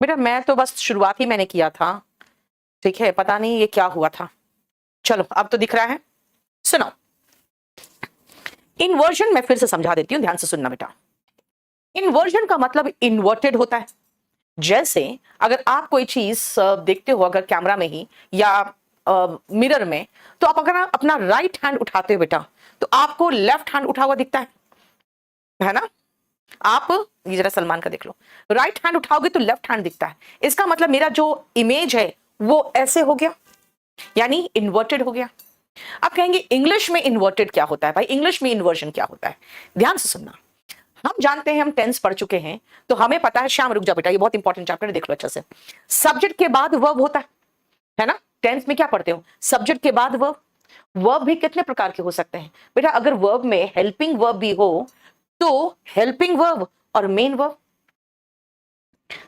बेटा मैं तो बस शुरुआत ही मैंने किया था, ठीक है, पता नहीं ये क्या हुआ था। चलो अब तो दिख रहा है। सुनो, इन्वर्जन मैं फिर से समझा देती हूं, ध्यान से सुनना बेटा। इन्वर्जन का मतलब इन्वर्टेड होता है। जैसे अगर आप कोई चीज देखते हो अगर कैमरा में ही या मिरर में, तो आप अगर अपना राइट हैंड उठाते हो बेटा, तो आपको लेफ्ट हैंड उठा हुआ दिखता है ना। आप ये जरा सलमान का देख लो, राइट हैंड उठाओगे तो लेफ्ट हैंड दिखता है। इसका मतलब मेरा जो इमेज है वो ऐसे हो गया, यानी इन्वर्टेड हो गया। आप कहेंगे इंग्लिश में इन्वर्टेड क्या होता है भाई, इंग्लिश में इन्वर्जन क्या होता है? ध्यान से सुनना। हम जानते हैं, हम टेंस पढ़ चुके हैं, तो हमें पता है। श्याम रुक जा बेटा, ये बहुत इंपॉर्टेंट चैप्टर है, देख लो अच्छे से। सब्जेक्ट के बाद वर्ब होता है ना। टेंस में क्या पढ़ते हो? सब्जेक्ट के बाद वर्ब। वर्ब भी कितने प्रकार के हो सकते हैं बेटा? अगर वर्ब में हेल्पिंग वर्ब भी हो तो हेल्पिंग वर्ब और मेन वर्ब,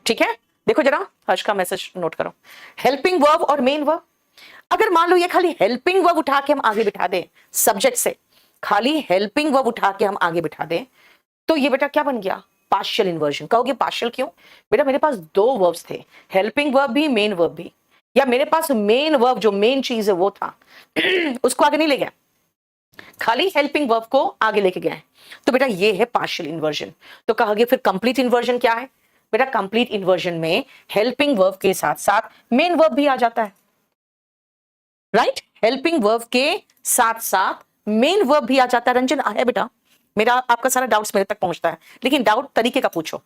ठीक है। देखो जरा हर्ष का मैसेज नोट करो, हेल्पिंग वर्ब और मेन वर्ब। अगर मान लो ये खाली हेल्पिंग वर्ब उठा के हम आगे बिठा दें, सब्जेक्ट से खाली हेल्पिंग वर्ब उठा के हम आगे बिठा दें, तो ये बेटा क्या बन गया? Partial inversion. कहोगे पार्शियल क्यों? बेटा मेरे पास दो वर्ब्स थे, हेल्पिंग वर्ब भी मेन वर्ब भी, या मेरे पास मेन वर्ब जो मेन चीज है वो था उसको आगे नहीं ले गया, खाली हेल्पिंग वर्ब को आगे लेके गए, तो बेटा ये है पार्शियल इन्वर्जन। तो कहोगे फिर कंप्लीट इन्वर्जन क्या है? बेटा कंप्लीट इन्वर्जन में हेल्पिंग वर्ब के साथ साथ मेन वर्ब भी आ जाता है, राइट। हेल्पिंग वर्ब के साथ साथ मेन वर्ब भी आ जाता है। रंजन है बेटा, मेरा आपका सारा डाउट्स मेरे तक पहुंचता है, लेकिन डाउट तरीके का पूछो।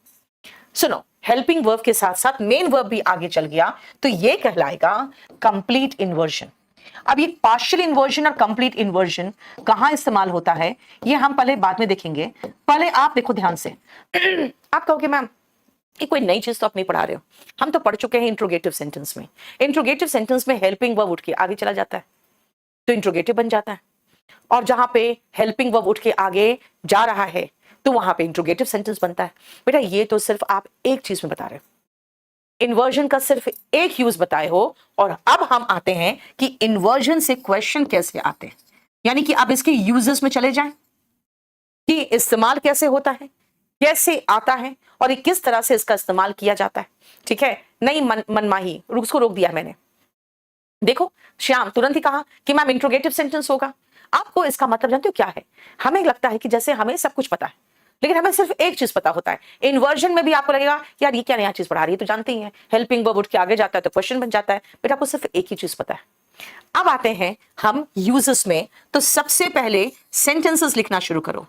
सुनो, हेल्पिंग वर्ब के साथ साथ मेन वर्ब भी आगे चल गया, तो ये कहलाएगा कंप्लीट इन्वर्जन। अब ये पार्शियल इन्वर्जन और कंप्लीट इन्वर्जन कहां इस्तेमाल होता है, ये हम पहले बाद में देखेंगे। पहले आप देखो ध्यान से आप कहोगे मैम ये कोई नई चीज तो आप नहीं पढ़ा रहे हो, हम तो पढ़ चुके हैं इंट्रोगेटिव सेंटेंस में। इंट्रोगेटिव सेंटेंस में हेल्पिंग वर्ब उठ के आगे चला जाता है तो इंट्रोगेटिव बन जाता है, और जहां पे हेल्पिंग वर्ब उठ के आगे जा रहा है तो वहां पे इंट्रोगेटिव सेंटेंस बनता है। बेटा ये तो सिर्फ आप एक चीज में बता रहे हो, इन्वर्जन का सिर्फ एक यूज बताए हो। और अब हम आते हैं कि इन्वर्जन से क्वेश्चन कैसे आते हैं, यानी कि अब इसके यूजेस में चले जाएं कि इस्तेमाल कैसे होता है, कैसे आता है, और ये किस तरह से इसका इस्तेमाल किया जाता है। ठीक है, नहीं मनमाही उसको रोक दिया मैंने। देखो श्याम तुरंत ही कहा कि मैम इंट्रोगेटिव सेंटेंस होगा। आपको इसका मतलब जानते हो क्या है? हमें लगता है कि जैसे हमें सब कुछ पता है, लेकिन हमें सिर्फ एक चीज पता होता है। इन्वर्जन में भी आपको लगेगा यार ये क्या नया चीज पढ़ा रही है, तो जानते ही है हेल्पिंग वर्ब उठ के आगे जाता है तो क्वेश्चन बन जाता है। बेटा आपको सिर्फ एक ही चीज पता है। अब आते हैं हम यूजेस में, तो सबसे पहले सेंटेंसेस लिखना शुरू करो।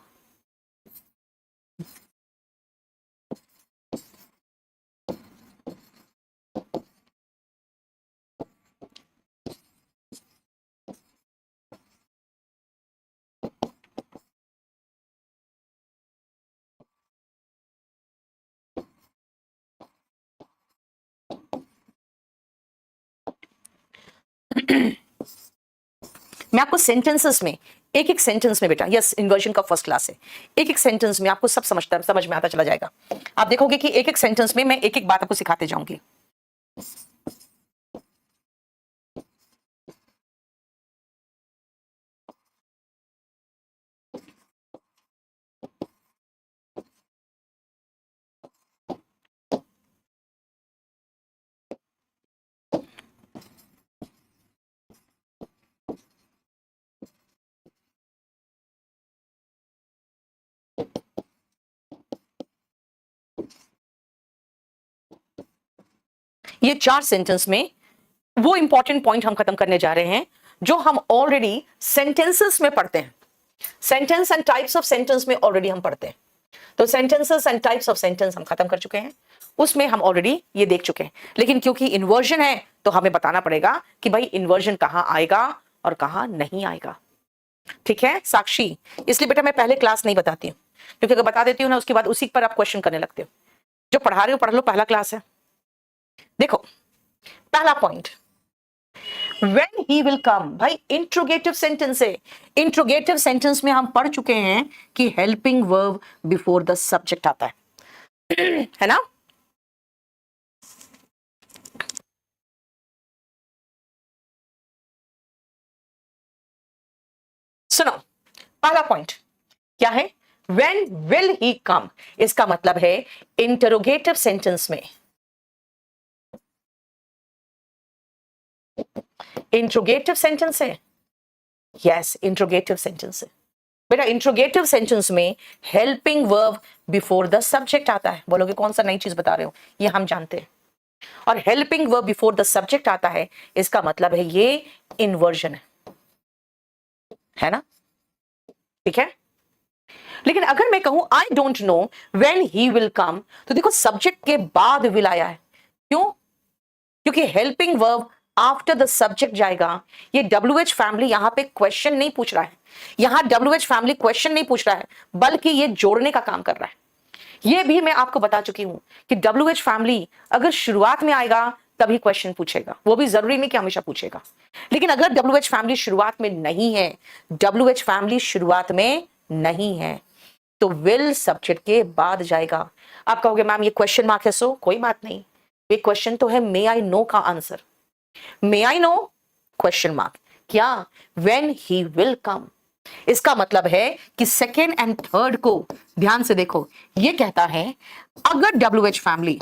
मैं आपको सेंटेंसेस में एक एक सेंटेंस में बेटा, यस इन्वर्जन का फर्स्ट क्लास है, एक एक सेंटेंस में आपको सब समझ में आता चला जाएगा। आप देखोगे कि एक एक सेंटेंस में मैं एक एक बात आपको सिखाते जाऊंगी। ये चार सेंटेंस में वो इंपॉर्टेंट पॉइंट हम खत्म करने जा रहे हैं जो हम ऑलरेडी सेंटेंसेस में पढ़ते हैं। Sentence and types of sentence में ऑलरेडी हम पढ़ते हैं, तो sentences and types of sentence हम खत्म कर चुके हैं, उसमें हम ऑलरेडी ये देख चुके हैं। लेकिन क्योंकि इन्वर्जन है तो हमें बताना पड़ेगा कि भाई इन्वर्जन कहां आएगा और कहां नहीं आएगा। ठीक है साक्षी, इसलिए बेटा मैं पहले क्लास नहीं बताती हूँ, क्योंकि अगर बता देती हूँ ना उसके बाद उसी पर आप क्वेश्चन करने लगते हो। जो पढ़ा रहे हो पढ़ लो, पहला क्लास है। देखो पहला point, when he will come, भाई इंट्रोगेटिव सेंटेंस है। इंट्रोगेटिव सेंटेंस में हम पढ़ चुके हैं कि helping verb before the subject आता है ना। सुनो पहला पॉइंट क्या है, when will he come, इसका मतलब है इंटरोगेटिव सेंटेंस में इंट्रोगेटिव सेंटेंस है, यस इंट्रोगेटिव सेंटेंस है बेटा। इंट्रोगेटिव सेंटेंस में helping verb before the subject आता है। बोलोगे कौन सा नई चीज बता रहे हो, ये हम जानते हैं। और helping verb before the subject आता है, इसका मतलब है ये इन्वर्जन है ना, ठीक है। लेकिन अगर मैं कहूं I don't know when he will कम, तो देखो सब्जेक्ट के बाद विल आया है, क्यों? क्योंकि helping verb after the subject जाएगा। ये WH फैमिली यहां पे क्वेश्चन नहीं पूछ रहा है, यहां WH फैमिली क्वेश्चन नहीं पूछ रहा है, बल्कि ये जोड़ने का काम कर रहा है। ये भी मैं आपको बता चुकी हूं कि WH फैमिली अगर शुरुआत में आएगा तभी क्वेश्चन पूछेगा, वो भी जरूरी नहीं कि हमेशा पूछेगा। लेकिन अगर WH फैमिली शुरुआत में नहीं है, WH फैमिली शुरुआत में नहीं है, तो विल सब्जेक्ट के बाद जाएगा। आप कहोगे मैम ये क्वेश्चन मार्क है, सो कोई बात नहीं, ये क्वेश्चन तो है मे आई नो का answer. May I know question mark, क्या? When he will come. इसका मतलब है कि सेकेंड एंड थर्ड को ध्यान से देखो, ये कहता है अगर WH family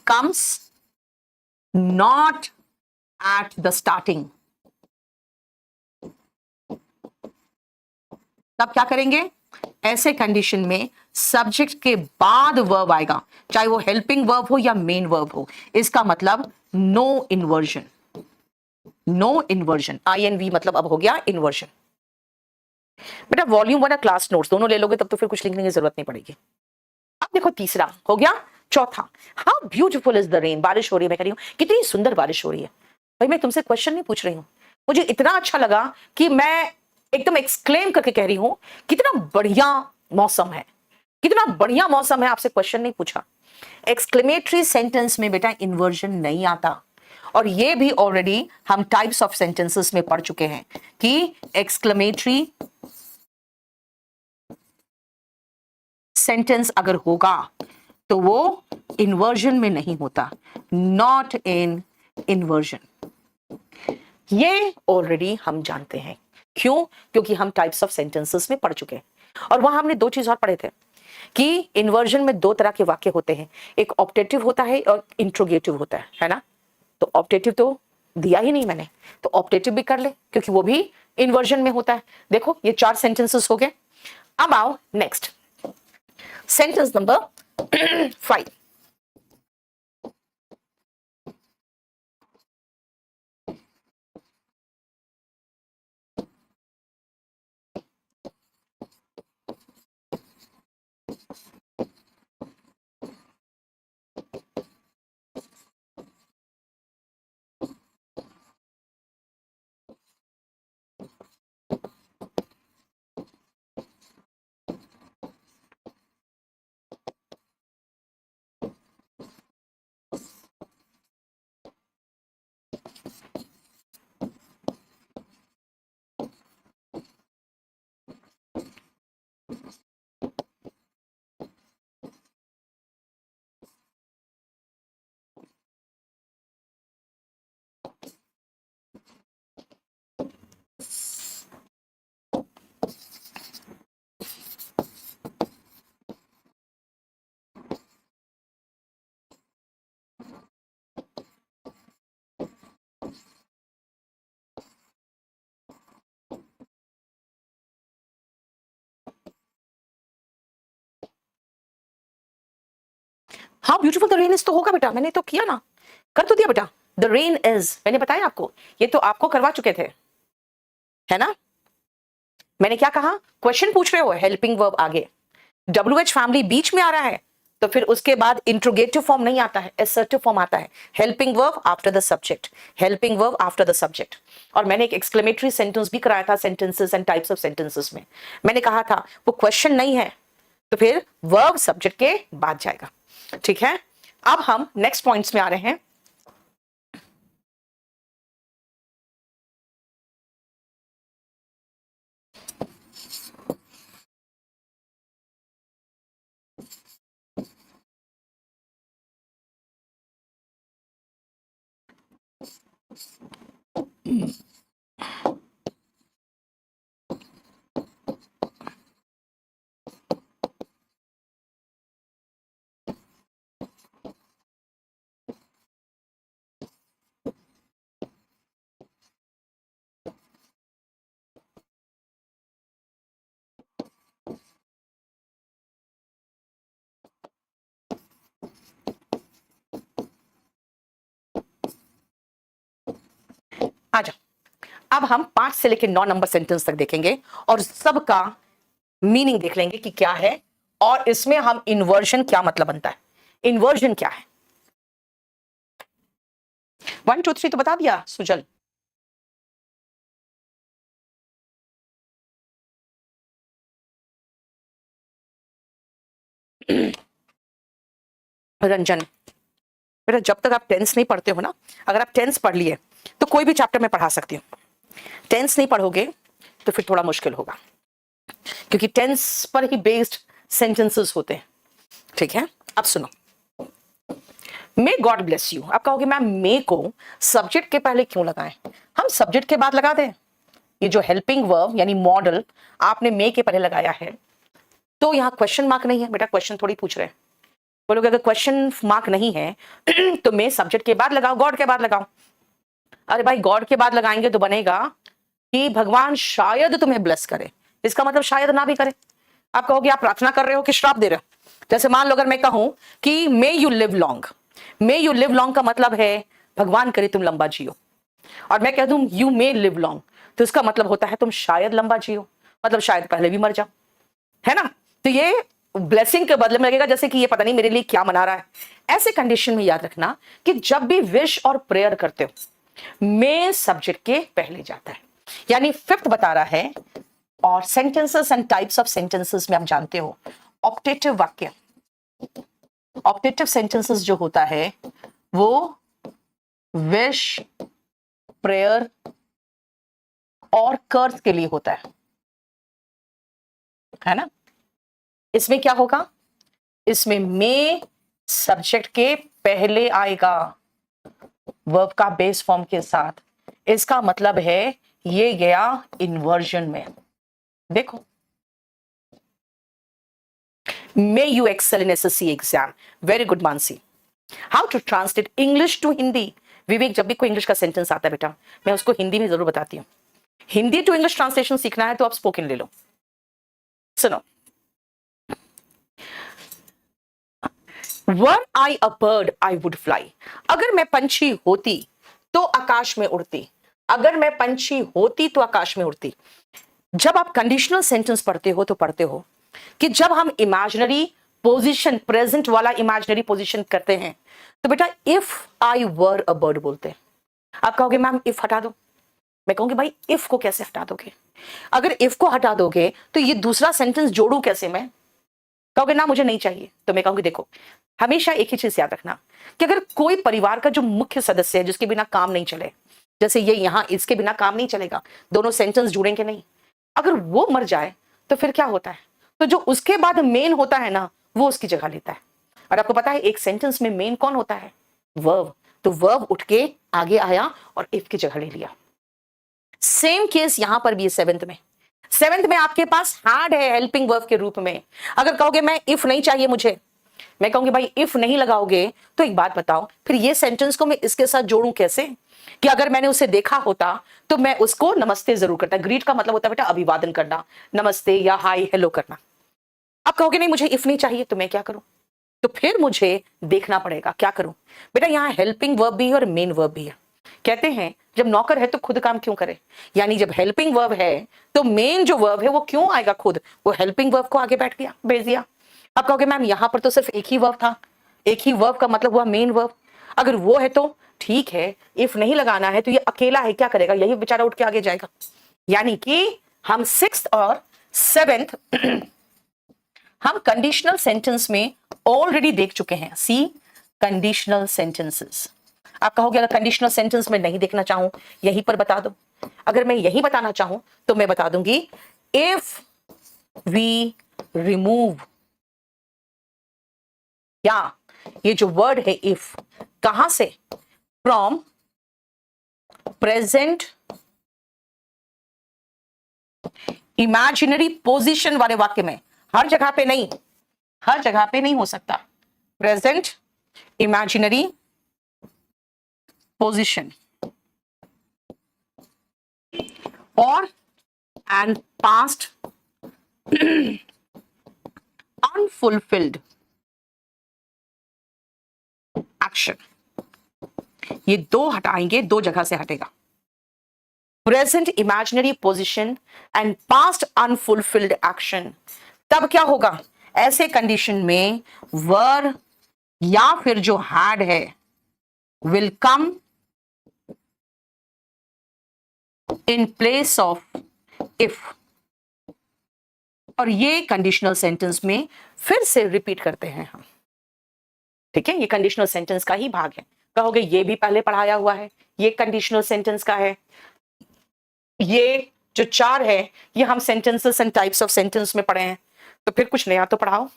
comes not at the starting, तब क्या करेंगे? ऐसे कंडीशन में सब्जेक्ट के बाद वर्ब आएगा, चाहे वो हेल्पिंग वर्ब हो या मेन वर्ब हो। इसका मतलब no inversion, no inversion. INV मतलब अब हो गया इन्वर्जन। बेटा वॉल्यूम 1 और क्लास नोट्स दोनों ले लोगे तब तो फिर कुछ लिखने की जरूरत नहीं पड़ेगी। अब देखो तीसरा हो गया। चौथा, how beautiful is the rain. बारिश हो रही है, मैं कह रही हूं कितनी सुंदर बारिश हो रही है। भाई मैं तुमसे क्वेश्चन नहीं पूछ रही हूं, मुझे इतना अच्छा लगा कि मैं एकदम एक्सक्लेम करके कह रही हूं कितना बढ़िया मौसम है, कितना बढ़िया मौसम है। आपसे क्वेश्चन नहीं पूछा। एक्सक्लेमेटरी सेंटेंस में बेटा इन्वर्जन नहीं आता, और ये भी ऑलरेडी हम टाइप्स ऑफ सेंटेंसेस में पढ़ चुके हैं कि एक्सक्लेमेटरी सेंटेंस अगर होगा तो वो इन्वर्जन में नहीं होता, नॉट इन इन्वर्जन। ये ऑलरेडी हम जानते हैं। क्यों? क्योंकि हम टाइप्स ऑफ सेंटेंसेस में पढ़ चुके हैं, और वहां हमने दो चीज और पढ़े थे कि इन्वर्जन में दो तरह के वाक्य होते हैं, एक ऑप्टेटिव होता है और इंट्रोगेटिव होता है ना। तो ऑप्टेटिव तो दिया ही नहीं मैंने, तो ऑप्टेटिव भी कर ले क्योंकि वो भी इन्वर्जन में होता है। देखो ये 4 सेंटेंसेस हो गए। अब आओ नेक्स्ट सेंटेंस नंबर 5। हाँ ब्यूटीफुल द रेन इज तो होगा बेटा, मैंने तो किया ना, कर तो दिया बेटा। द रेन इज मैंने बताया आपको, ये तो आपको करवा चुके थे, है ना। मैंने क्या कहा? क्वेश्चन पूछ रहे हो, हेल्पिंग वर्ब आगे, WH फैमिली बीच में आ रहा है, तो फिर उसके बाद इंट्रोगेटिव फॉर्म नहीं आता है, असर्टिव फॉर्म आता है। Helping verb after the subject, helping verb after the subject. और मैंने एक एक्सक्लेमेटरी सेंटेंस भी कराया था sentences and types of sentences में। मैंने कहा था वो क्वेश्चन नहीं है तो फिर वर्ब सब्जेक्ट के बाद जाएगा, ठीक है। अब हम नेक्स्ट पॉइंट्स में आ रहे हैं। अब हम 5 से लेकर 9 नंबर सेंटेंस तक देखेंगे और सबका मीनिंग देख लेंगे कि क्या है, और इसमें हम इन्वर्जन क्या मतलब बनता है, इन्वर्जन क्या है। 1 2 3 तो बता दिया सुजल। रंजन, बेटा जब तक आप टेंस नहीं पढ़ते हो ना, अगर आप टेंस पढ़ लिए तो कोई भी चैप्टर में पढ़ा सकती हूँ, टेंस नहीं पढ़ोगे तो फिर थोड़ा मुश्किल होगा, क्योंकि टेंस पर ही बेस्ड सेंटेंसेस होते हैं। ठीक है, अब सुनो, मे गॉड ब्लेस यू। आप कहोगे मैम मे को सब्जेक्ट के पहले क्यों लगाएं, हम सब्जेक्ट के बाद लगा दें। ये जो हेल्पिंग वर्ब यानी मॉडल आपने मे के पहले लगाया है, तो यहाँ क्वेश्चन मार्क नहीं है बेटा, क्वेश्चन थोड़ी पूछ रहे हैं। बोलोगे अगर क्वेश्चन मार्क नहीं है तो मे सब्जेक्ट के बाद लगाओ, गॉड के बाद लगाओ। अरे भाई गॉड के बाद लगाएंगे तो बनेगा कि भगवान शायद तुम्हें ब्लेस करे, इसका मतलब शायद ना भी करे। आप कहोगे आप प्रार्थना कर रहे हो कि श्राप दे रहे हो। जैसे मान लो अगर मैं कहूं कि may you live long, may you live long का मतलब है भगवान करे तुम लंबा जियो, और मैं कह दूं यू मे लिव लॉन्ग, तो इसका मतलब होता है तुम शायद लंबा जियो, मतलब शायद पहले भी मर जाओ, है ना। तो ये ब्लेसिंग के बदले में लगेगा जैसे कि ये पता नहीं मेरे लिए क्या मना रहा है। ऐसे कंडीशन में याद रखना कि जब भी विश और प्रेयर करते हो मे सब्जेक्ट के पहले जाता है, यानी फिफ्थ बता रहा है। और sentences and types of sentences में आप जानते हो ऑप्टेटिव वाक्य, ऑप्टेटिव सेंटेंसेस जो होता है वो विश, प्रेयर और कर्स के लिए होता है ना। इसमें क्या होगा, इसमें मे सब्जेक्ट के पहले आएगा वर्ब का बेस फॉर्म के साथ, इसका मतलब है ये गया इन्वर्जन में। देखो, may you excel in SSC exam, very good Mansi. How to translate English to Hindi, Vivek जब भी कोई इंग्लिश का सेंटेंस आता है बेटा मैं उसको हिंदी में जरूर बताती हूँ। हिंदी टू इंग्लिश ट्रांसलेशन सीखना है तो आप स्पोकन ले लो। सुनो, were I a bird I would fly, अगर मैं पंछी होती तो आकाश में उड़ती, अगर मैं पंछी होती तो आकाश में उड़ती। जब आप कंडीशनल सेंटेंस पढ़ते हो तो पढ़ते हो कि जब हम इमेजिनरी पोजीशन, प्रेजेंट वाला इमेजिनरी पोजीशन करते हैं तो बेटा if I were a bird बोलते हैं। आप कहोगे मैम इफ हटा दो, मैं कहूंगी भाई इफ को कैसे हटा दोगे, अगर इफ को हटा दोगे तो ये दूसरा सेंटेंस जोड़ू कैसे मैं। कहोगे ना मुझे नहीं चाहिए, तो मैं कहूंगी देखो हमेशा एक ही चीज याद रखना कि अगर कोई परिवार का जो मुख्य सदस्य है जिसके बिना काम नहीं चले, जैसे ये यहां इसके बिना काम नहीं चलेगा, दोनों सेंटेंस जुड़ेंगे नहीं, अगर वो मर जाए तो फिर क्या होता है, तो जो उसके बाद मेन होता है ना वो उसकी जगह लेता है। और आपको पता है एक सेंटेंस में मेन कौन होता है, वर्ब, तो वर्ब उठ के आगे आया और इफ की जगह ले लिया। सेम केस यहां पर भी है सेवेंथ में आपके पास हैड है हेल्पिंग वर्ब के रूप में। अगर कहोगे मैं इफ नहीं चाहिए मुझे, मैं कहूंगी भाई इफ नहीं लगाओगे तो एक बात बताओ फिर ये सेंटेंस को मैं इसके साथ जोड़ूं कैसे, कि अगर मैंने उसे देखा होता तो मैं उसको नमस्ते जरूर करता। ग्रीट का मतलब होता है बेटा अभिवादन करना, नमस्ते या हाय हेलो करना। अब कहोगे नहीं मुझे इफ नहीं चाहिए तो मैं क्या करूं, तो फिर मुझे देखना पड़ेगा क्या करूं। बेटा यहाँ हेल्पिंग वर्ब भी है और मेन वर्ब भी है। कहते हैं जब नौकर है तो खुद काम क्यों करे, यानी जब हेल्पिंग वर्ब है तो मेन जो वर्ब है वो क्यों आएगा खुद, वो हेल्पिंग वर्ब को आगे बैठ गया भेज दिया। अब कहोगे मैम यहां पर तो सिर्फ एक ही वर्ब था, एक ही वर्ब का मतलब हुआ मेन वर्ब, अगर वो है तो ठीक है, इफ नहीं लगाना है तो ये अकेला है क्या करेगा, यही बेचारा उठ के आगे जाएगा। यानी कि हम सिक्स्थ और सेवेंथ हम कंडीशनल सेंटेंस में ऑलरेडी देख चुके हैं। सी कंडीशनल सेंटेंसेस। आप कहोगे अगर कंडीशनल सेंटेंस में नहीं देखना चाहूं यहीं पर बता दो, अगर मैं यही बताना चाहूं तो मैं बता दूंगी इफ वी रिमूव, या ये जो वर्ड है इफ कहां से, फ्रॉम प्रेजेंट इमेजिनरी पोजीशन वाले वाक्य में, हर जगह पे नहीं, हर जगह पे नहीं हो सकता, प्रेजेंट इमेजिनरी पोजीशन और एंड पास्ट अनफुलफिल्ड एक्शन, ये दो हटाएंगे, दो जगह से हटेगा। Present imaginary position and past unfulfilled action. तब क्या होगा ऐसे कंडीशन में? वर या फिर जो हैड है will come in place of if. और ये कंडीशनल सेंटेंस में फिर से रिपीट करते हैं हम। ठीक है, ये कंडीशनल सेंटेंस का ही भाग है। कहोगे ये भी पहले पढ़ाया हुआ है, ये कंडीशनल सेंटेंस का है। ये जो चार है ये हम sentences and types of sentence में पढ़े हैं, तो फिर कुछ नया तो पढ़ाओ,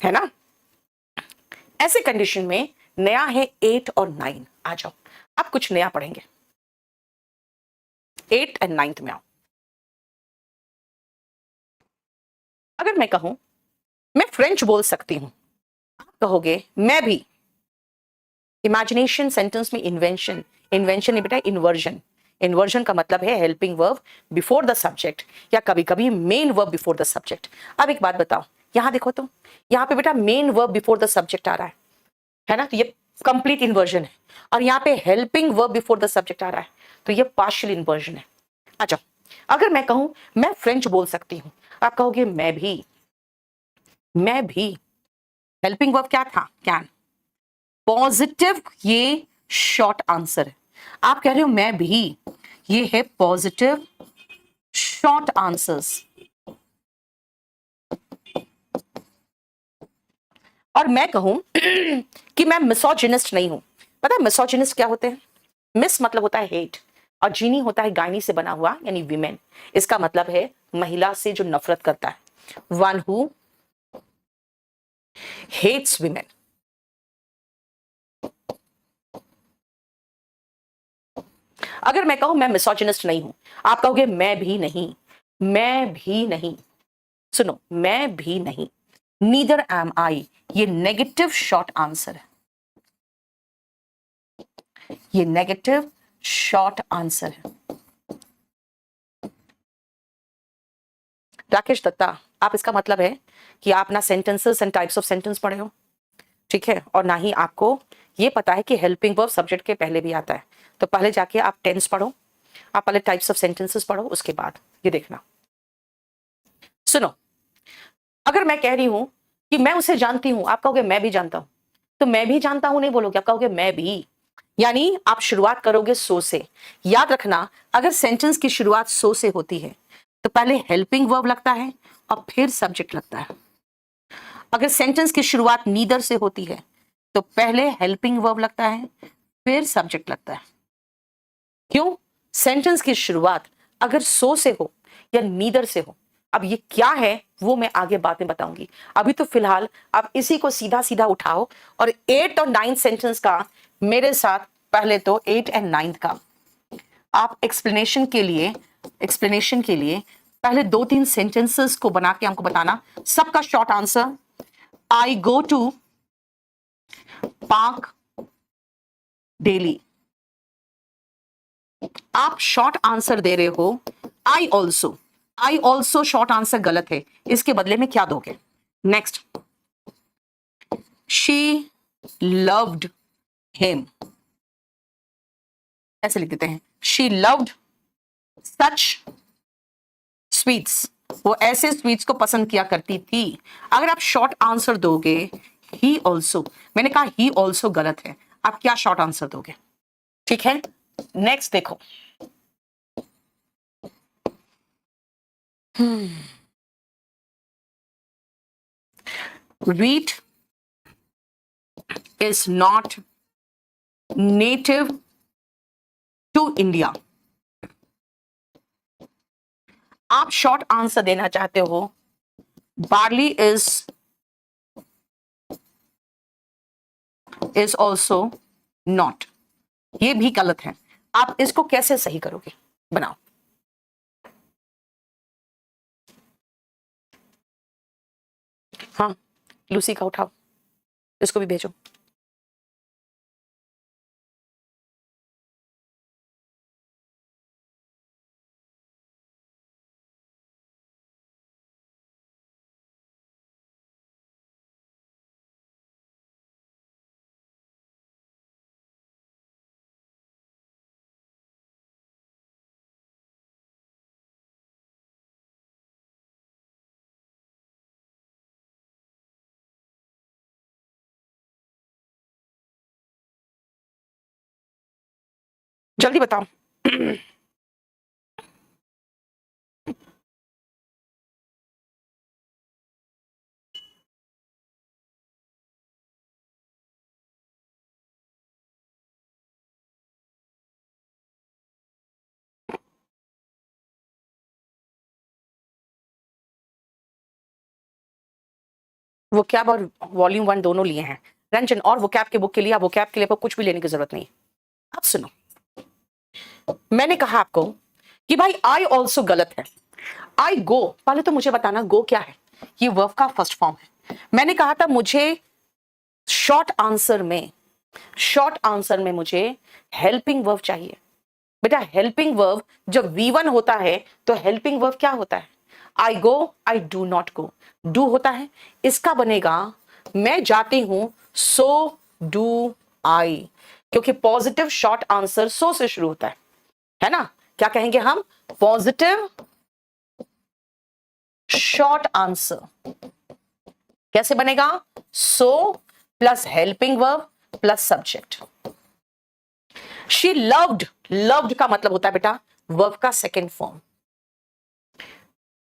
है ना। ऐसे कंडीशन में नया है 8 और 9। आ जाओ अब कुछ नया पढ़ेंगे। 8 एंड 9 में आओ। अगर मैं कहूं मैं फ्रेंच बोल सकती हूं, आप कहोगे मैं भी। इमेजिनेशन सेंटेंस में इन्वेंशन, इन्वेंशन नहीं बेटा, इन्वर्जन। इन्वर्जन का मतलब है helping verb before the subject, या कभी कभी main verb before the subject. अब एक बात बताओ, यहां देखो तो, यहां पे बेटा main verb before the subject आ रहा है ना, तो ये कंप्लीट इन्वर्जन है। और यहाँ पे helping verb before the subject आ रहा है, तो ये पार्शियल इन्वर्जन है। अच्छा, अगर मैं कहूं मैं फ्रेंच बोल सकती हूं, आप कहोगे मैं भी। मैं भी हेल्पिंग वर्ब क्या था? कैन। पॉजिटिव ये शॉर्ट आंसर है। आप कह रहे हो मैं भी, ये है पॉजिटिव शॉर्ट आंसर्स। और मैं कहूं कि मैं मिसोजिनिस्ट नहीं हूं। पता है मिसोजिनिस्ट क्या होते हैं? मिस मतलब होता है हेट, और जीनी होता है गायनी से बना हुआ यानी विमेन। इसका मतलब है महिला से जो नफरत करता है, वन हु हेट्स विमेन। अगर मैं कहूं मैं मिसोजिनिस्ट नहीं हूं, आप कहोगे मैं भी नहीं। मैं भी नहीं, सुनो, मैं भी नहीं, नीदर एम आई, ये नेगेटिव शॉर्ट आंसर है। ये नेगेटिव शॉर्ट आंसर है। राकेश दत्ता, आप इसका मतलब है कि आप ना sentences and types of sentence पढ़े हो, ठीक है, और ना ही आपको ये पता है कि हेल्पिंग वर्ब सब्जेक्ट के पहले भी आता है। तो पहले जाके आप टेंस पढ़ो, आप पहले टाइप्स ऑफ सेंटेंसेस पढ़ो, उसके बाद ये देखना। सुनो, अगर मैं कह रही हूं कि मैं उसे जानती हूं, आप कहोगे मैं भी जानता हूं, तो मैं भी जानता हूं नहीं बोलोगे, आप कहोगे मैं भी। यानी आप शुरुआत करोगे सो से। याद रखना, अगर सेंटेंस की शुरुआत सो से होती है तो पहले हेल्पिंग वर्ब लगता है और फिर सब्जेक्ट लगता है। अगर सेंटेंस की शुरुआत नीदर से होती है तो पहले हेल्पिंग वर्ब लगता है फिर सब्जेक्ट लगता है। क्यों? सेंटेंस की शुरुआत अगर सो से हो या नीदर से हो, अब ये क्या है वो मैं आगे बाद में बताऊंगी। अभी तो फिलहाल आप इसी को सीधा सीधा उठाओ और 8 और 9 सेंटेंस का मेरे साथ, पहले तो 8 एंड 9 का आप एक्सप्लेनेशन के लिए पहले 2-3 सेंटेंसेस को बना के हमको बताना। सबका short answer, I go to park daily. आप शॉर्ट आंसर दे रहे हो I also. I also short answer गलत है, इसके बदले में क्या दोगे? नेक्स्ट, शी लव्ड हिम, ऐसे लिख देते हैं, शी लव्ड सच स्वीट्स, वो ऐसे स्वीट्स को पसंद किया करती थी। अगर आप शॉर्ट आंसर दोगे ही ऑल्सो, मैंने कहा ही ऑल्सो गलत है, आप क्या शॉर्ट आंसर दोगे? ठीक है, नेक्स्ट देखो। wheat is not native to India। आप शॉर्ट आंसर देना चाहते हो, बार्ली इज ऑल्सो नॉट, ये भी गलत है। आप इसको कैसे सही करोगे? बनाओ। हाँ, लूसी का उठाओ, इसको भी भेजो। जल्दी बताओ। वो कैब और वॉल्यूम 1 दोनों लिए हैं रंजन, और वो कैब के बुक के लिए, वो कैब के लिए कुछ भी लेने की जरूरत नहीं। अब सुनो, मैंने कहा आपको कि भाई आई ऑल्सो गलत है। आई गो, पहले तो मुझे बताना गो क्या है। ये वर्ब का फर्स्ट फॉर्म है। मैंने कहा था मुझे शॉर्ट आंसर में मुझे हेल्पिंग वर्ब चाहिए। बेटा हेल्पिंग वर्ब जब V1 होता है तो हेल्पिंग वर्ब क्या होता है? I go, I do not go, do होता है। इसका बनेगा मैं जाती हूं, सो डू आई, क्योंकि पॉजिटिव शॉर्ट आंसर सो से शुरू होता है ना? क्या कहेंगे हम? पॉजिटिव शॉर्ट आंसर कैसे बनेगा? So plus helping verb plus subject. She loved, loved का मतलब होता है बेटा वर्ब का second form.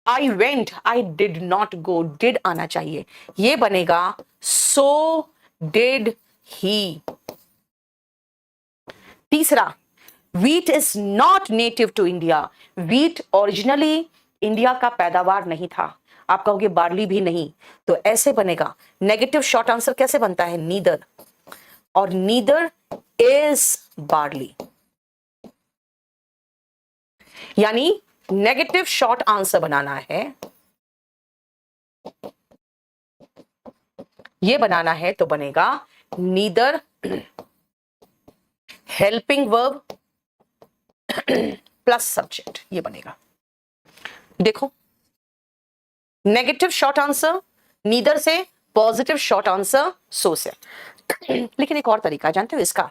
I went, I did not go, did आना चाहिए, ये बनेगा सो डिड ही। तीसरा, wheat is not native to India, wheat originally India का पैदावार नहीं था। आप कहोगे बार्ली भी नहीं, तो ऐसे बनेगा। नेगेटिव शॉर्ट आंसर कैसे बनता है? नीदर, और नीदर इज बार्ली। यानी नेगेटिव शॉर्ट आंसर बनाना है, ये बनाना है तो बनेगा neither helping verb plus subject, ये बनेगा। देखो नेगेटिव शॉर्ट आंसर नीदर से, पॉजिटिव शॉर्ट आंसर सो से। लेकिन एक और तरीका जानते हो इसका,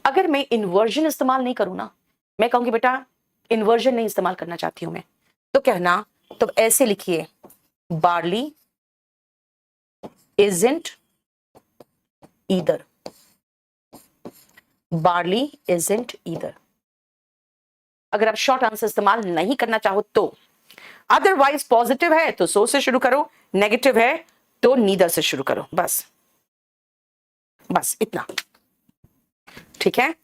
अगर मैं इन्वर्जन इस्तेमाल नहीं करूं ना, मैं कहूंगी बेटा इन्वर्जन नहीं इस्तेमाल करना चाहती हूं मैं, तो कहना, तो ऐसे लिखिए barley isn't either, barley isn't either. अगर आप शॉर्ट आंसर इस्तेमाल नहीं करना चाहो तो, अदरवाइज पॉजिटिव है तो सो से शुरू करो, नेगेटिव है तो नीदर से शुरू करो, बस बस इतना, ठीक है?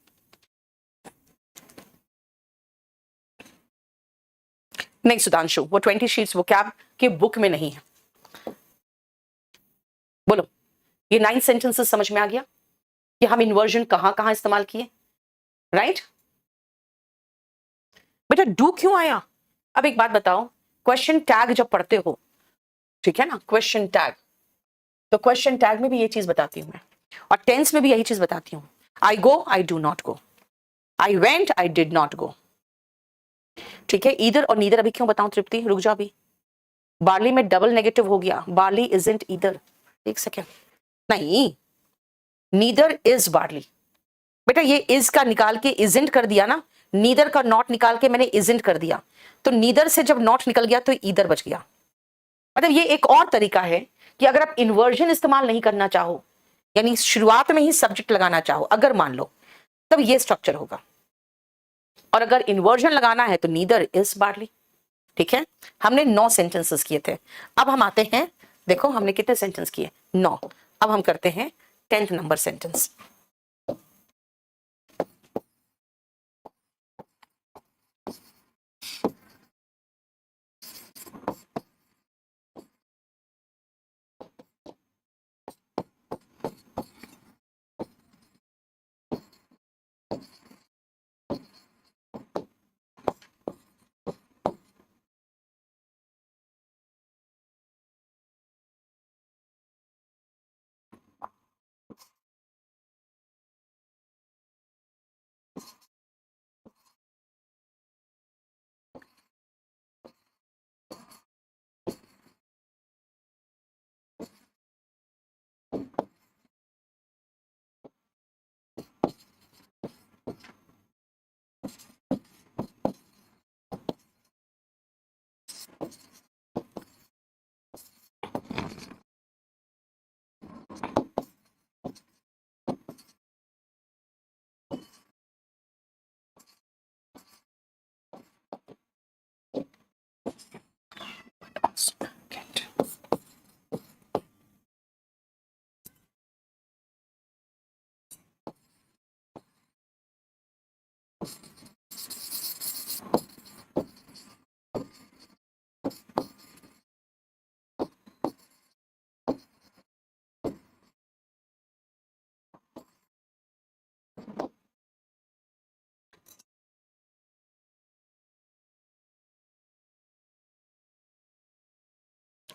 नहीं सुधांशु, वो 20 शीट्स वो कैब के बुक में नहीं है। बोलो, ये 9 सेंटेंसेस समझ में आ गया कि हम इन्वर्जन कहां कहां इस्तेमाल किए, राइट? बेटा डू क्यों आया? अब एक बात बताओ, क्वेश्चन टैग जब पढ़ते हो, ठीक है ना, क्वेश्चन टैग, तो क्वेश्चन टैग में भी ये चीज बताती हूं मैं, और टेंस में भी यही चीज बताती हूं। I go, I do not go, I went, I did not go, ठीक है? ईदर और नीदर अभी क्यों बताऊं तृप्ति, रुक जाओ अभी। बार्ली में डबल नेगेटिव हो गया, बार्ली इजंट ईदर। एक सेकेंड, नहीं, नीदर इज बार्ली। बेटा ये इज का निकाल के इजंट कर दिया ना, नीदर का नॉट निकाल के मैंने इजंट कर दिया, तो नीदर से जब नॉट निकल गया तो ईदर बच गया। मतलब ये एक और तरीका है कि अगर आप इन्वर्जन इस्तेमाल नहीं करना चाहो, यानी शुरुआत में ही सब्जेक्ट लगाना चाहो, अगर मान लो, तब ये स्ट्रक्चर होगा, और अगर इन्वर्जन लगाना है तो नीदर इज बार्ली, ठीक है? हमने 9 सेंटेंसेस किए थे। अब हम आते हैं, देखो हमने कितने सेंटेंस किए? 9। अब हम करते हैं 10th नंबर सेंटेंस।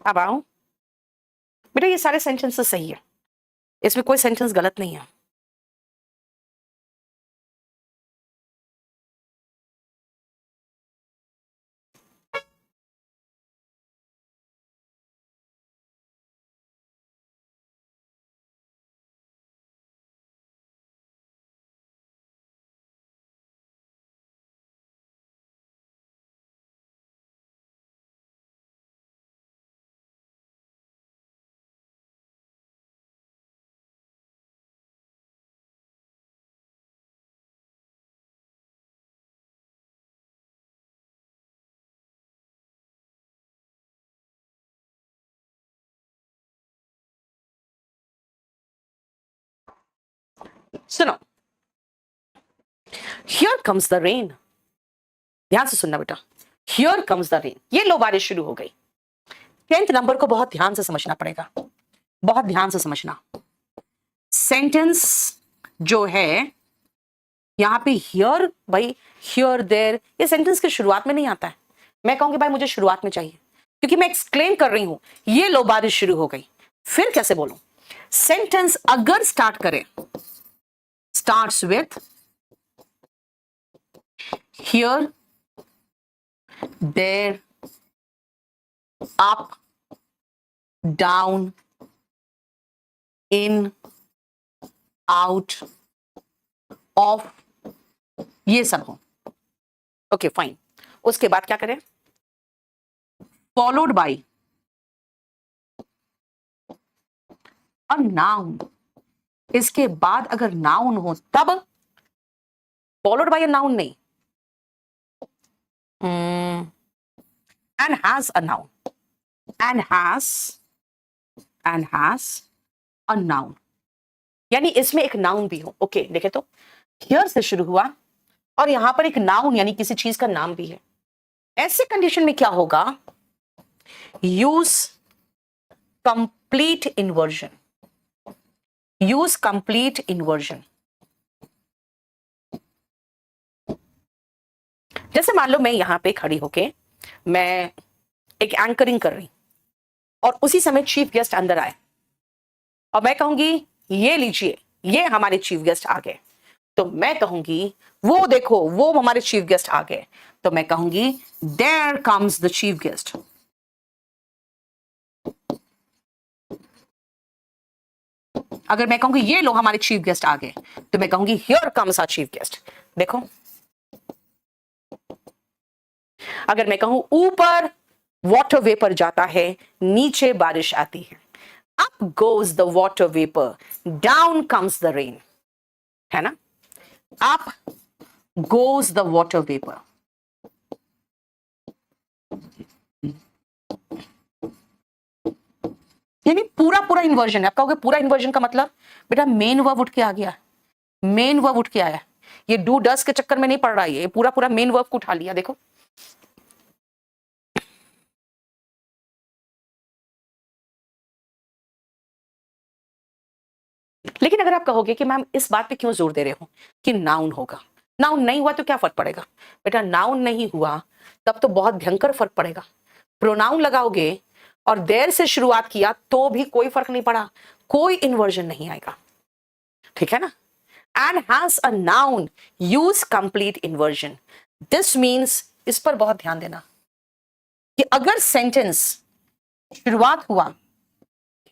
अब आओ बेटा, ये सारे सेंटेंसेस सही है, इसमें कोई सेंटेंस गलत नहीं है। सुनो, हियर कम्स द रेन, ध्यान से सुनना बेटा, हियर कम्स द रेन, ये लो बारिश शुरू हो गई। 10th नंबर को बहुत ध्यान से समझना पड़ेगा, बहुत ध्यान से समझना। सेंटेंस जो है यहां पे हियर, भाई हियर देयर, ये सेंटेंस की शुरुआत में नहीं आता है। मैं कहूंगी भाई मुझे शुरुआत में चाहिए, क्योंकि मैं एक्सप्लेन कर रही हूं ये लो बारिश शुरू हो गई। फिर कैसे बोलूं? सेंटेंस अगर स्टार्ट करे, starts with here there up down in out of, ये सब हो, ओके फाइन। उसके बाद क्या करें? फॉलोड बाय अ नाउन, इसके बाद अगर नाउन हो तब, फॉलोड बाय अ नाउन नहीं, and has a noun, and has a noun, यानी इसमें एक नाउन भी हो। ओके देखे तो हियर से शुरू हुआ और यहां पर एक नाउन यानी किसी चीज का नाम भी है। ऐसे कंडीशन में क्या होगा? Use complete inversion, use complete inversion. जैसे मान लो मैं यहां पे खड़ी होके मैं एक एंकरिंग कर रही और उसी समय चीफ गेस्ट अंदर आए और मैं कहूंगी ये लीजिए ये हमारे चीफ गेस्ट आ गए, तो मैं कहूंगी वो देखो वो हमारे चीफ गेस्ट आ गए, तो मैं कहूंगी there comes the chief guest. अगर मैं कहूंगी ये लो हमारे चीफ गेस्ट आ गए, तो मैं कहूंगी here comes our chief guest. देखो, अगर मैं कहूं ऊपर वाटर वेपर जाता है, नीचे बारिश आती है, up goes the water vapour, down comes the rain, है ना? Up goes the water vapour, यानी पूरा पूरा इन्वर्जन है। आप कहोगे पूरा इन्वर्जन का मतलब? बेटा मेन वर्ब उठ के आ गया, मेन वर्ब उठ के आया, ये डू डस के चक्कर में नहीं पड़ रहा है, ये पूरा पूरा मेन वर्ब को उठा लिया। देखो लेकिन अगर आप कहोगे कि मैम इस बात पे क्यों जोर दे रहे हो कि नाउन होगा, नाउन नहीं हुआ तो क्या फर्क पड़ेगा? बेटा नाउन नहीं हुआ तब तो बहुत भयंकर फर्क पड़ेगा। प्रोनाउन लगाओगे और देर से शुरुआत किया तो भी कोई फर्क नहीं पड़ा, कोई इन्वर्जन नहीं आएगा, ठीक है ना? And has a noun use complete inversion. This means, इस पर बहुत ध्यान देना कि अगर सेंटेंस शुरुआत हुआ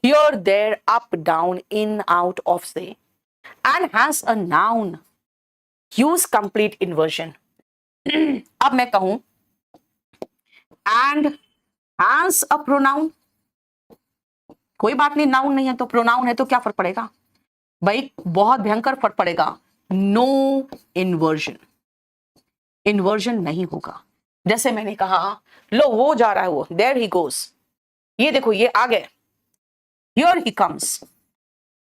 here, there, up, down, in, out, of से, and has a noun, use complete inversion. अब मैं कहूं and has a pronoun, कोई बात नहीं, नाउन नहीं है तो प्रोनाउन है तो क्या फर्क पड़ेगा भाई? बहुत भयंकर फर्क पड़ेगा। नो इन्वर्जन, इन्वर्जन नहीं होगा। जैसे मैंने कहा लो वो जा रहा है, वो देयर ही गोज, ये देखो ये आ गए, here he comes,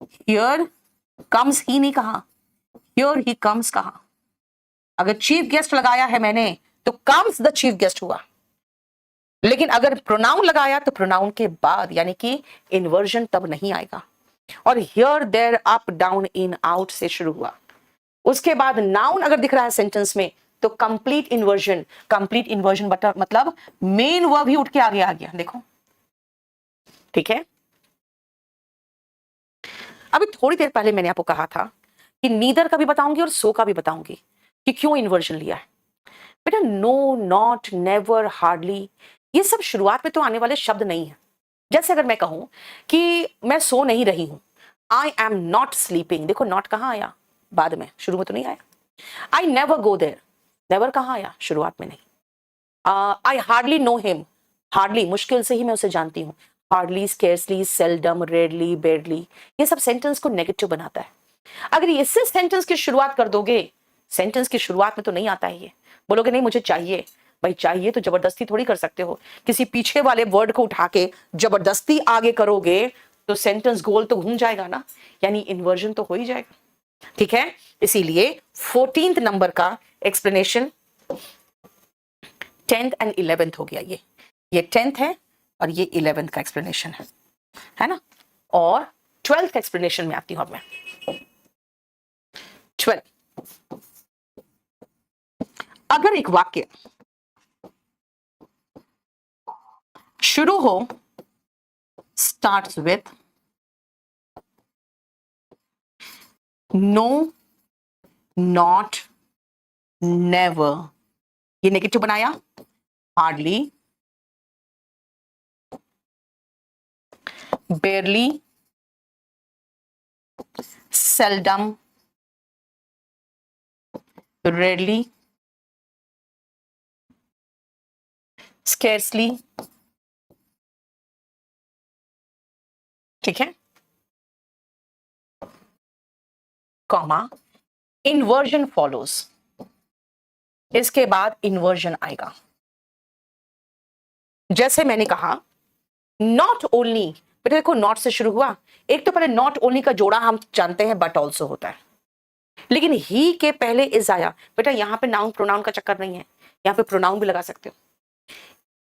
here comes he नहीं कहा, हियर ही कम्स कहा। अगर चीफ गेस्ट लगाया है मैंने तो कम्स द चीफ गेस्ट हुआ, लेकिन अगर प्रोनाउन लगाया तो प्रोनाउन के बाद, यानी कि इन्वर्जन तब नहीं आएगा। और here there up down in out से शुरू हुआ, उसके बाद नाउन अगर दिख रहा है सेंटेंस में तो कंप्लीट इन्वर्जन, कंप्लीट इन्वर्जन मतलब मेन वर्ब ही उठ के आगे आ गया। देखो ठीक है। अभी थोड़ी देर पहले मैंने आपको कहा था कि नीदर का भी बताऊंगी और सो का भी बताऊंगी कि क्यों इन्वर्जन लिया है। बेटा नो, नॉट, नेवर, हार्डली, ये सब शुरुआत में तो आने वाले शब्द नहीं है। जैसे अगर मैं कहूं कि मैं सो नहीं रही हूं, आई एम नॉट स्लीपिंग, देखो नॉट कहां आया, बाद में, शुरू में तो नहीं आया। I never go there, never कहां आया, शुरुआत में नहीं। I hardly know him, hardly मुश्किल से ही मैं उसे जानती हूँ। Hardly, scarcely, seldom, rarely, barely, ये सब सेंटेंस को नेगेटिव बनाता है। अगर इससे सेंटेंस की शुरुआत कर दोगे, सेंटेंस की शुरुआत में तो नहीं आता है ये, बोलोगे नहीं मुझे चाहिए, भाई चाहिए तो जबरदस्ती थोड़ी कर सकते हो। किसी पीछे वाले वर्ड को उठा के जबरदस्ती आगे करोगे तो सेंटेंस गोल तो घूम जाएगा ना, यानी इन्वर्जन तो हो ही जाएगा। ठीक है, इसीलिए 14th नंबर का एक्सप्लेनेशन 10th एंड 11th हो गया। ये 10th है और ये 11th का एक्सप्लेनेशन है ना। और 12th का एक्सप्लेनेशन में आती हूं अब मैं। 12, अगर एक वाक्य शुरू हो starts with no, not, never, ये नेगेटिव बनाया, hardly, barely, seldom, rarely, scarcely, ठीक है, कॉमा, इन्वर्जन फॉलोज, इसके बाद इन्वर्जन आएगा। जैसे मैंने कहा नॉट ओनली, बेटा देखो नॉट से शुरू हुआ, एक तो पहले नॉट ओनली का जोड़ा हम जानते हैं बट ऑल्सो होता है, लेकिन ही के पहले इज आया। बेटा यहां पे नाउन प्रोनाउन का चक्कर नहीं है, यहां पे प्रोनाउन भी लगा सकते हो।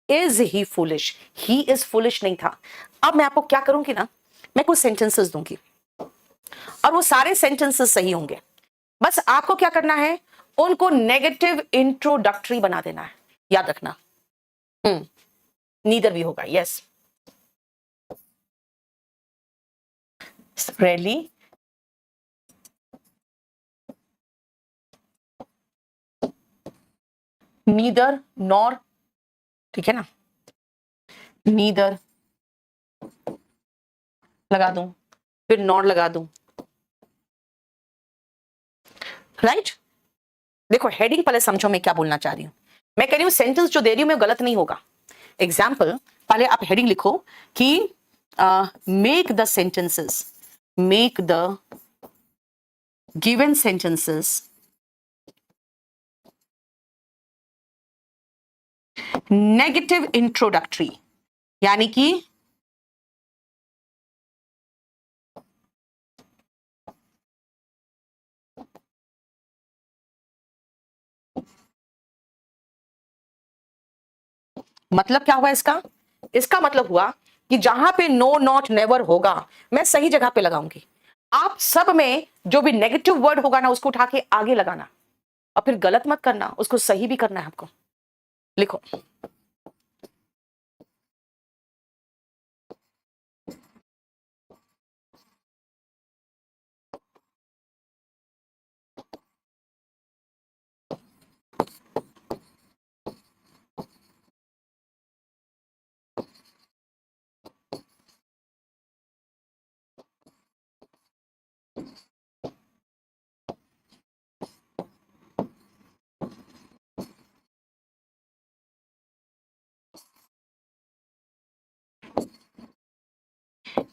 Is he foolish, he is foolish नहीं था। अब मैं आपको क्या करूंगी ना, मैं कुछ सेंटेंसेस दूंगी और वो सारे सेंटेंसेस सही होंगे, बस आपको क्या करना है, उनको नेगेटिव इंट्रोडक्टरी बना देना है, याद रखना। नीदर भी होगा, यस, रेयरली, नीदर नॉर, ठीक है ना, नीदर लगा दूं, फिर नॉर लगा दूं, राइट। देखो हेडिंग पहले समझो मैं क्या बोलना चाह रही हूं। मैं कह रही हूं सेंटेंस जो दे रही हूं मैं गलत नहीं होगा। एग्जाम्पल, पहले आप हेडिंग लिखो कि make the sentences, make the given sentences negative introductory, यानी कि मतलब क्या हुआ इसका, इसका मतलब हुआ कि जहां पे नो, नॉट, नेवर होगा मैं सही जगह पे लगाऊंगी। आप सब में जो भी नेगेटिव वर्ड होगा ना उसको उठा के आगे लगाना, और फिर गलत मत करना, उसको सही भी करना है आपको। लिखो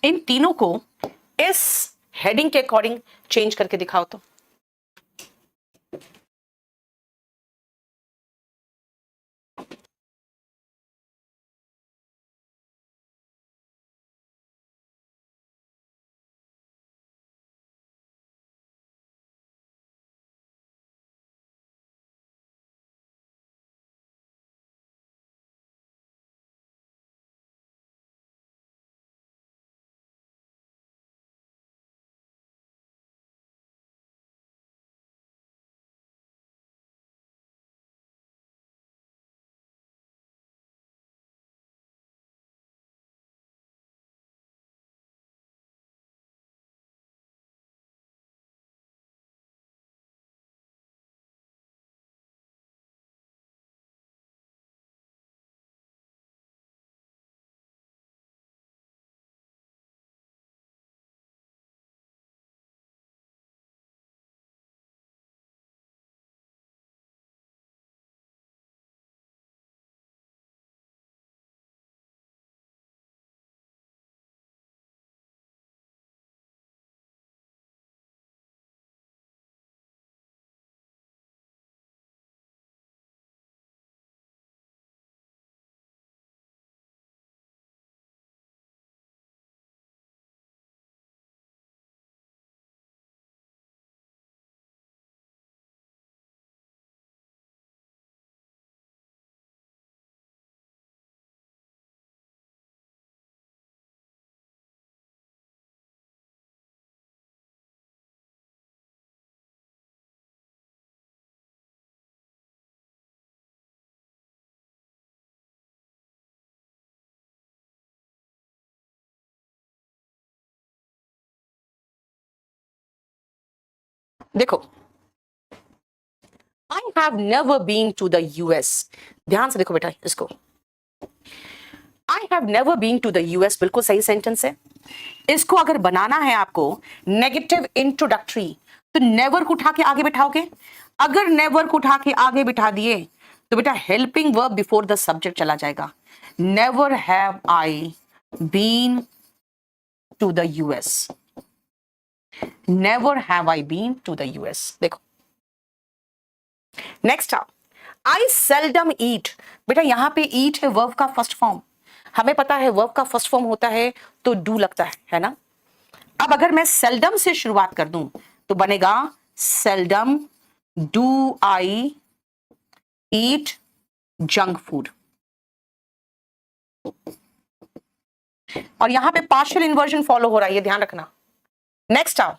इन तीनों को इस हेडिंग के अकॉर्डिंग चेंज करके दिखाओ तो। देखो, I have never been to the US. ध्यान से देखो बेटा इसको, I have never been to the US बिल्कुल सही सेंटेंस है। इसको अगर बनाना है आपको नेगेटिव इंट्रोडक्टरी, तो नेवर को उठा के आगे बिठाओगे। अगर नेवर को उठा के आगे बिठा दिए तो बेटा helping verb before the subject चला जाएगा। Never have I been to the US, never have I been to the US. देखो नेक्स्ट आप, आई सेल्डम ईट। बेटा यहां पे ईट है वर्ब का फर्स्ट फॉर्म, हमें पता है वर्ब का फर्स्ट फॉर्म होता है तो डू लगता है ना। अब अगर मैं सेल्डम से शुरुआत कर दूं तो बनेगा seldom do I eat junk food. और यहां पे पार्शियल इन्वर्जन फॉलो हो रहा है, ये ध्यान रखना। नेक्स्ट आओ,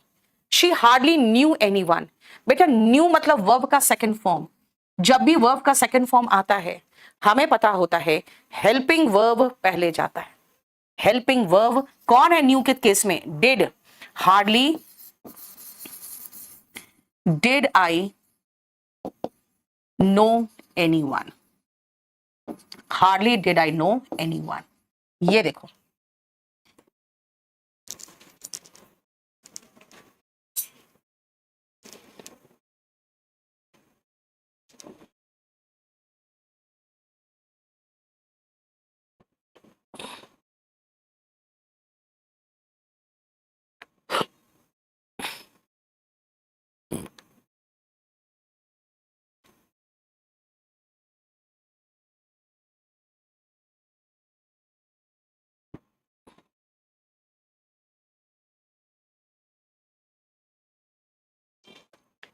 शी हार्डली न्यू एनीवन। बेटा न्यू मतलब वर्ब का सेकंड फॉर्म। जब भी वर्ब का सेकंड फॉर्म आता है हमें पता होता है हेल्पिंग वर्ब पहले जाता है। हेल्पिंग वर्ब कौन है न्यू के केस में? Did. Hardly did I know anyone, hardly did I know anyone. ये देखो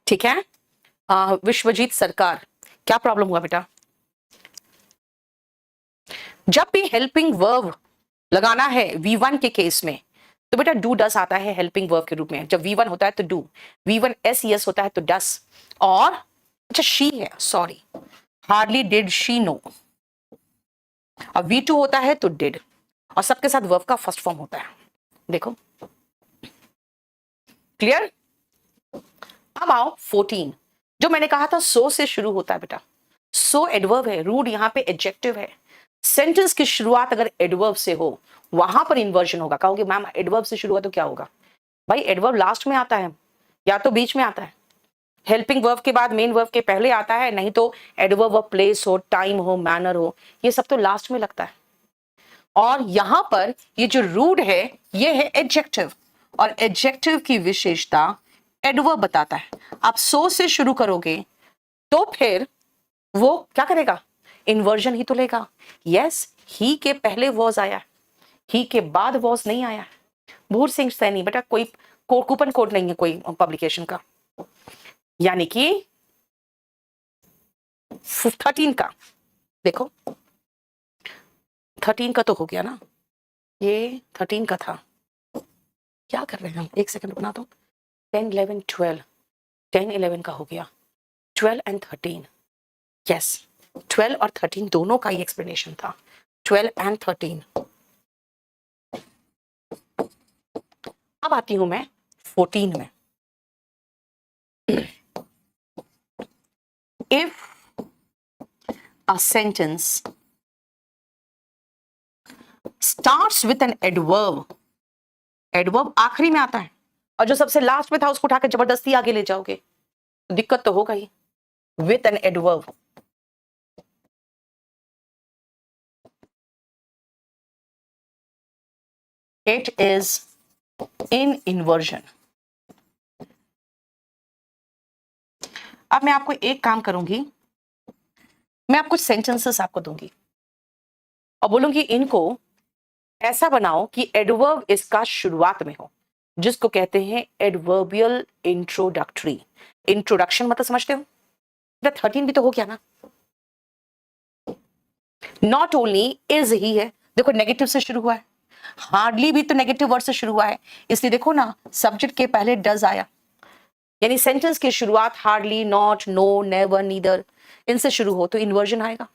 ठीक है। विश्वजीत सरकार, क्या प्रॉब्लम हुआ बेटा? जब भी हेल्पिंग वर्ब लगाना है V1 के केस में तो बेटा डू डस आता है हेल्पिंग वर्ब के रूप में। जब V1 होता है तो डू, V1 SES होता है तो डस। और अच्छा शी है, sorry, hardly did she know. और V2 होता है तो डिड, और सबके साथ वर्ब का फर्स्ट फॉर्म होता है। देखो क्लियर? अब आओ 14, जो मैंने कहा था सो से शुरू होता है बेटा। सो एडवर्ब है, रूड यहाँ पे एडजेक्टिव है। सेंटेंस की शुरुआत अगर एडवर्ब से हो वहां पर इन्वर्जन होगा। कहोगे मैम एडवर्ब से शुरू हुआ तो क्या होगा? भाई एडवर्ब लास्ट में आता है या तो बीच में आता है। हेल्पिंग वर्ब के बाद मेन वर्ब के पहले आता है, नहीं तो एडवर्ब ऑफ प्लेस हो, टाइम हो, मैनर हो, ये सब तो लास्ट में लगता है। और यहां पर ये जो रूड है ये है एडजेक्टिव, और एडजेक्टिव की विशेषता एडवर्ब बताता है। आप सो से शुरू करोगे तो फिर वो क्या करेगा? इन्वर्जन ही तो लेगा। यस, ही के पहले वॉज आया, ही के बाद वॉज नहीं आया। भूर सिंह सैनी बेटा कोई कूपन कोड नहीं है कोई पब्लिकेशन का, यानी कि 13 का। देखो 13 का तो हो गया ना, ये 13 का था। क्या कर रहे हैं हम? एक सेकंड बना दो। 10, 11, 12, 10, 11 का हो गया, 12 एंड 13। यस, 12 और 13 दोनों का ही एक्सप्लेनेशन था, 12 एंड 13। अब आती हूं मैं 14 में। If a sentence starts with an adverb, adverb आखिरी में आता है और जो सबसे लास्ट में था उसको उठाकर जबरदस्ती आगे ले जाओगे तो दिक्कत तो होगा ही। With an adverb, it is in inversion। अब मैं आपको एक काम करूंगी, मैं आपको सेंटेंसेस आपको दूंगी और बोलूंगी इनको ऐसा बनाओ कि एडवर्ब इसका शुरुआत में हो, जिसको कहते हैं एडवर्बियल इंट्रोडक्टरी। इंट्रोडक्शन मतलब समझते हो? 13 भी तो हो गया ना। नॉट ओनली इज ही है, देखो नेगेटिव से शुरू हुआ है। हार्डली भी तो नेगेटिव वर्ड से शुरू हुआ है, इसलिए देखो ना सब्जेक्ट के पहले डज आया, यानी सेंटेंस की शुरुआत hardly, not, no, never, neither इनसे शुरू हो तो इन्वर्जन आएगा।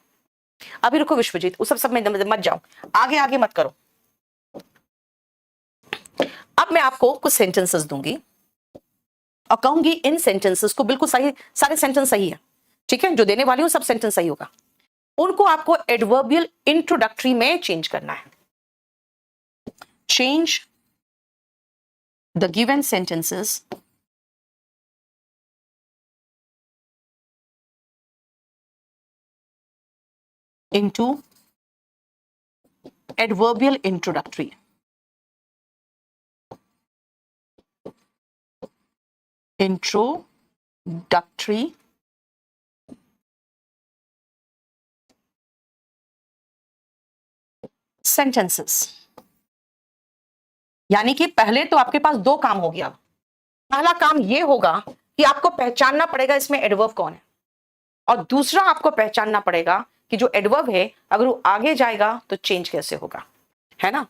अभी रुको विश्वजीत, उस सब में मत जाओ, आगे आगे मत करो। अब मैं आपको कुछ सेंटेंसेस दूंगी और कहूंगी इन सेंटेंसेस को, बिल्कुल सही, सारे सेंटेंस सही है, ठीक है, जो देने वाली हूं सब सेंटेंस सही होगा, उनको आपको एडवर्बियल इंट्रोडक्टरी में चेंज करना है। Change the given sentences into adverbial introductory. Introductory sentences. यानी कि पहले तो आपके पास दो काम हो गया। पहला काम यह होगा कि आपको पहचानना पड़ेगा इसमें एडवर्ब कौन है, और दूसरा आपको पहचानना पड़ेगा कि जो एडवर्ब है अगर वो आगे जाएगा तो चेंज कैसे होगा, है ना।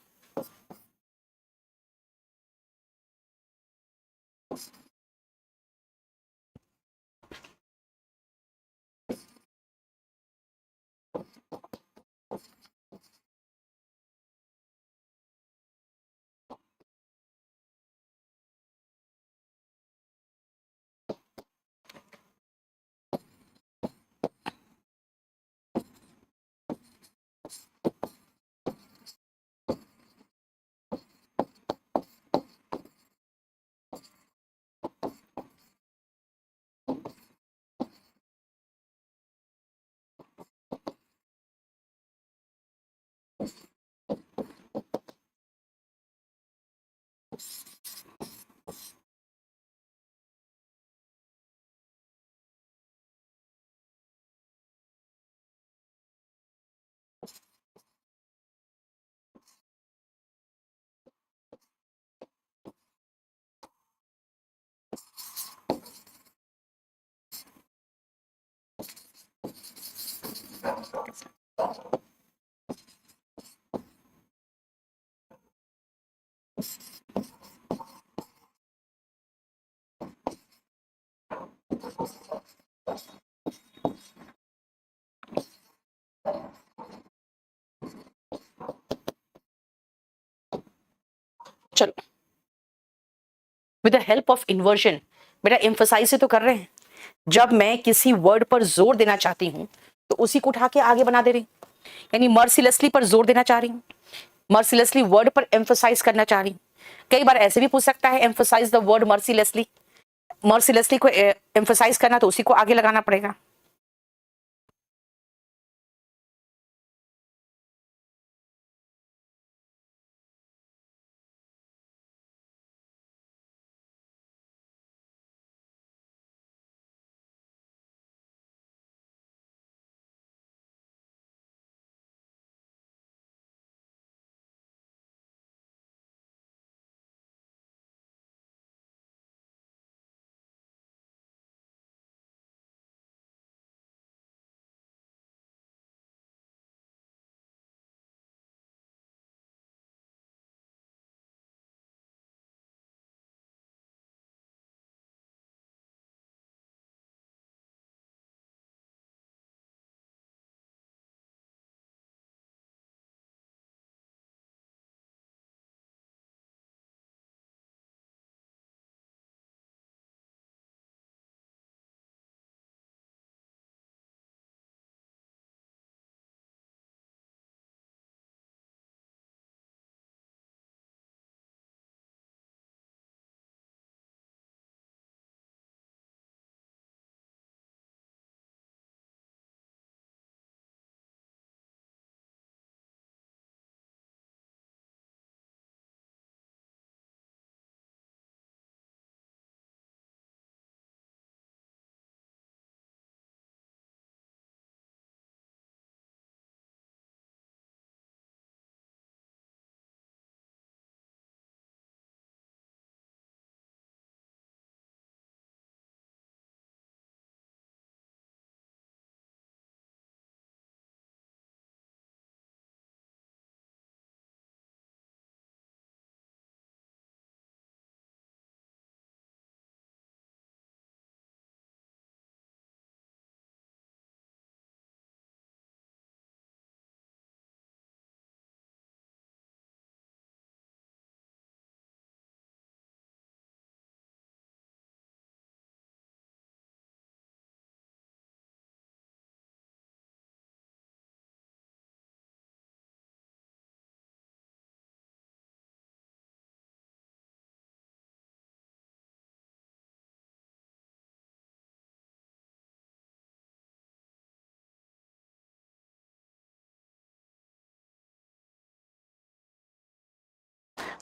चलो, with the help of inversion, बेटा एम्फसाइज से तो कर रहे हैं। जब मैं किसी वर्ड पर जोर देना चाहती हूं तो उसी को उठा के आगे बना दे रही हूं, यानी मर्सिलेसली पर जोर देना चाह रही हूं, मर्सिलेसली वर्ड पर एम्फसाइज करना चाह रही हूं। कई बार ऐसे भी पूछ सकता है एम्फसाइज द वर्ड मर्सिलेसली, मर्सिलेसली को एम्फसाइज करना तो उसी को आगे लगाना पड़ेगा।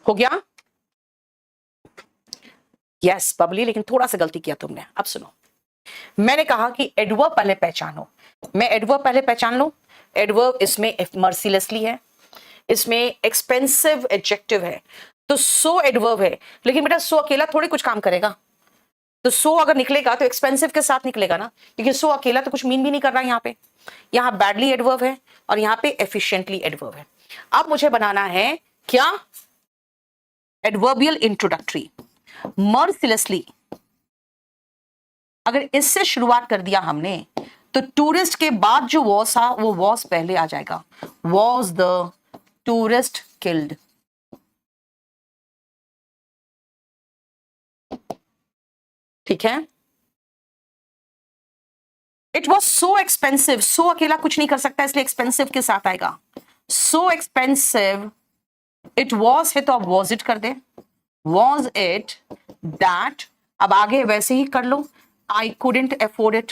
हो गया? यस बबली, लेकिन थोड़ा सा गलती किया तुमने। अब सुनो, मैंने कहा कि एडवर्ब पहले पहचानो। मैं एडवर्ब पहले पहचान लूं। एडवर्ब इसमें मर्सीलेसली है, इसमें एक्सपेंसिव एडजेक्टिव है, तो सो एडवर्ब है। लेकिन बेटा सो अकेला थोड़ी कुछ काम करेगा, तो सो अगर निकलेगा तो एक्सपेंसिव के साथ निकलेगा ना, क्योंकि सो अकेला तो कुछ मीन भी नहीं कर रहा है। यहाँ पे, यहाँ बैडली एडवर्ब है और यहाँ पे एफिशिएंटली एडवर्ब है। अब मुझे बनाना है क्या? Adverbial introductory. मर्सिलेसली अगर इससे शुरुआत कर दिया हमने, तो टूरिस्ट के बाद जो वॉस था वो वॉस पहले आ जाएगा। Was the tourist killed. ठीक है। इट वॉज सो एक्सपेंसिव, सो अकेला कुछ नहीं कर सकता, इसलिए एक्सपेंसिव के साथ आएगा। सो एक्सपेंसिव इट वॉज है, तो अब वॉज इट कर दे। वॉज इट दैट, अब आगे वैसे ही कर लो। I couldn't afford it.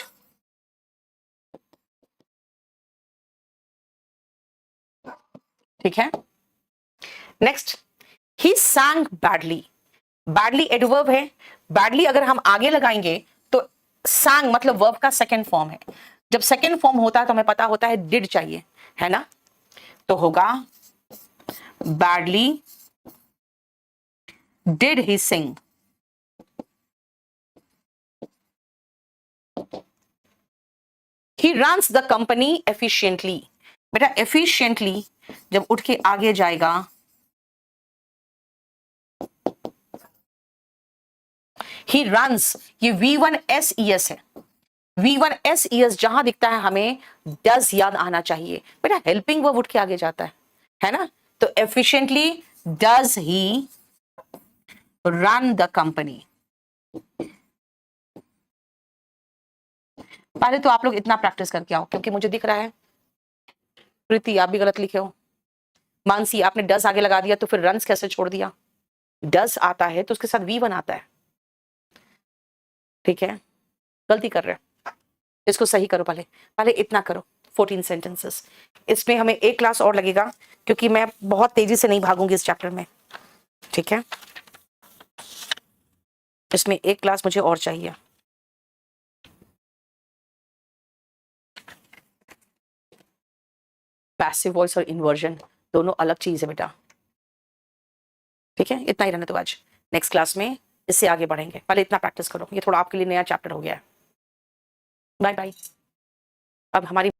ठीक है। Next, he sang badly. Badly adverb है। बैडली अगर हम आगे लगाएंगे तो sang मतलब वर्ब का सेकेंड फॉर्म है। जब सेकेंड फॉर्म होता है तो हमें पता होता है डिड चाहिए, है ना? तो होगा badly did he sing. He runs the company efficiently. बेटा एफिशिएंटली जब उठ के आगे जाएगा, ही रन्स, ये V1SES है। V1SES जहां दिखता है हमें डज याद आना चाहिए। बेटा हेल्पिंग वर्ब उठ के आगे जाता है ना? तो efficiently does he run the company. पहले तो आप लोग इतना प्रैक्टिस करके आओ, क्योंकि मुझे दिख रहा है प्रीति आप भी गलत लिखे हो। मानसी आपने डज आगे लगा दिया तो फिर रन्स कैसे छोड़ दिया? डज आता है तो उसके साथ V1 आता है। ठीक है, गलती कर रहे हैं, इसको सही करो। पहले पहले इतना करो 14 सेंटेंसेस। इसमें हमें एक क्लास और लगेगा, क्योंकि मैं बहुत तेजी से नहीं भागूंगी इस चैप्टर में। ठीक है, इसमें एक क्लास मुझे और चाहिए। पैसिव वॉइस और इन्वर्जन दोनों अलग चीज है बेटा। ठीक है, इतना ही रहने तो आज, नेक्स्ट क्लास में इससे आगे बढ़ेंगे। पहले इतना प्रैक्टिस करो, ये थोड़ा आपके लिए नया चैप्टर हो गया है। Bye bye. अब हमारी